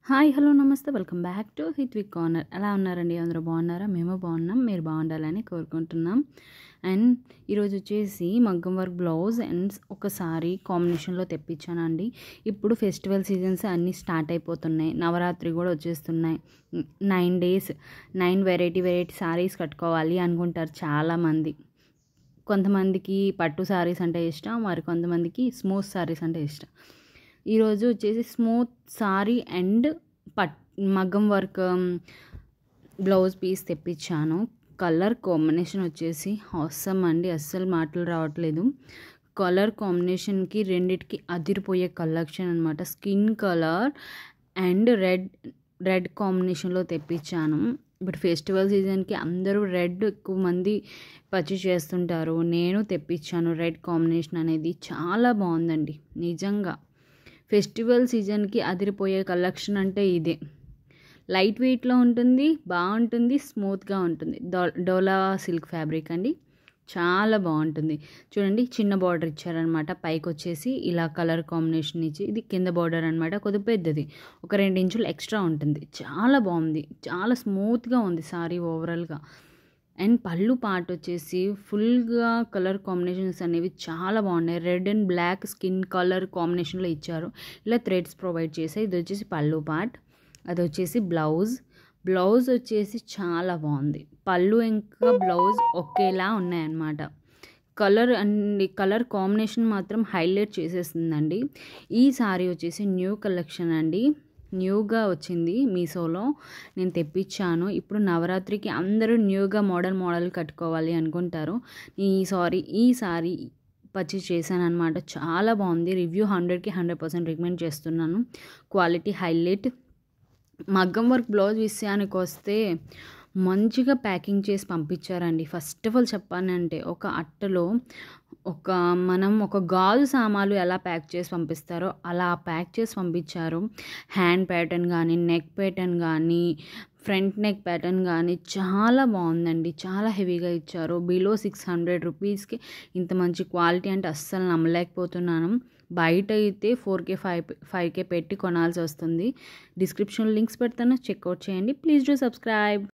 Hi hello నమస్తే welcome back to హిట్విక్ corner. ఎలా ఉన్నారండి? అందరూ బాగున్నారా? మేము బాగున్నాం, మీరు బాగుండాలని కోరుకుంటున్నాం. అండ్ ఈరోజు వచ్చేసి మగ్గం వర్క్ బ్లౌజ్ అండ్ ఒక సారీ కాంబినేషన్లో తెప్పించానండి. ఇప్పుడు ఫెస్టివల్ సీజన్స్ అన్నీ స్టార్ట్ అయిపోతున్నాయి, నవరాత్రి కూడా వచ్చేస్తున్నాయి. 9 days 9 వెరైటీ సారీస్ కట్టుకోవాలి అనుకుంటారు చాలామంది. కొంతమందికి పట్టు సారీస్ అంటే ఇష్టం, మరి కొంతమందికి స్మూత్ సారీస్ అంటే ఇష్టం. ఈరోజు వచ్చేసి స్మూత్ సారీ అండ్ మగ్గం వర్క్ బ్లౌజ్ పీస్ తెప్పించాను. కలర్ కాంబినేషన్ వచ్చేసి ఆసమ్ అండి, అస్సలు మాటలు రావట్లేదు. కలర్ కాంబినేషన్కి రెండిటికి అదిరిపోయే కలెక్షన్ అనమాట. స్కిన్ కలర్ అండ్ రెడ్ కాంబినేషన్లో తెప్పించాను. ఇప్పుడు ఫెస్టివల్ సీజన్కి అందరూ రెడ్ ఎక్కువ మంది పర్చేస్ చేస్తుంటారు. నేను తెప్పించాను. రెడ్ కాంబినేషన్ అనేది చాలా బాగుందండి నిజంగా. ఫెస్టివల్ సీజన్కి అదిరిపోయే కలెక్షన్ అంటే ఇదే. లైట్ వెయిట్లో ఉంటుంది, బాగుంటుంది, స్మూత్గా ఉంటుంది. డోలా సిల్క్ ఫ్యాబ్రిక్ అండి, చాలా బాగుంటుంది. చూడండి, చిన్న బార్డర్ ఇచ్చారనమాట. పైకి వచ్చేసి ఇలా కలర్ కాంబినేషన్ ఇచ్చి, ఇది కింద బార్డర్ అనమాట, కొద్దిగా పెద్దది, ఒక 2 ఇంచులు ఎక్స్ట్రా ఉంటుంది. చాలా బాగుంది, చాలా స్మూత్గా ఉంది సారీ ఓవరాల్గా. అండ్ పళ్ళు పార్ట్ వచ్చేసి ఫుల్గా కలర్ కాంబినేషన్స్ అనేవి చాలా బాగున్నాయి. Red and black skin colour కాంబినేషన్లో ఇచ్చారు. ఇలా థ్రెడ్స్ ప్రొవైడ్ చేశారు. ఇది వచ్చేసి పళ్ళు పార్ట్, అది వచ్చేసి బ్లౌజ్ వచ్చేసి చాలా బాగుంది. పళ్ళు ఇంకా బ్లౌజ్ ఒకేలా ఉన్నాయన్నమాట. కలర్ కాంబినేషన్ మాత్రం హైలైట్ చేసేస్తుందండి. ఈ సారీ వచ్చేసి న్యూ కలెక్షన్ అండి, న్యూగా వచ్చింది. మీషోలో నేను తెప్పించాను. ఇప్పుడు నవరాత్రికి అందరూ న్యూగా మోడల్ కట్టుకోవాలి అనుకుంటారు. ఈ సారీ పర్చేస్ చేశాను అనమాట. చాలా బాగుంది. రివ్యూ 100కి 100% రికమెండ్ చేస్తున్నాను. Quality highlight. మగ్గం వర్క్ బ్లౌజ్ విషయానికి వస్తే మంచిగా ప్యాకింగ్ చేసి పంపించారండి. ఫస్ట్ ఆఫ్ ఆల్ చెప్పానంటే, ఒక అట్టలో మనం ఒక గాజు సామాన్లు ఎలా ప్యాక్ చేసి పంపిస్తారో అలా ప్యాక్ చేసి పంపించారు. హ్యాండ్ ప్యాటర్న్ కానీ, నెక్ ప్యాటర్న్ కానీ, ఫ్రంట్ నెక్ ప్యాటర్న్ కానీ చాలా బాగుందండి. చాలా హెవీగా ఇచ్చారు. బిలో 600 రూపీస్కి ఇంత మంచి క్వాలిటీ అంటే అస్సలు నమ్మలేకపోతున్నాను. బయట అయితే 4K 5K పెట్టి కొనాల్సి వస్తుంది. డిస్క్రిప్షన్ లింక్స్ పెడతాను, చెక్అవుట్ చేయండి. Please do subscribe.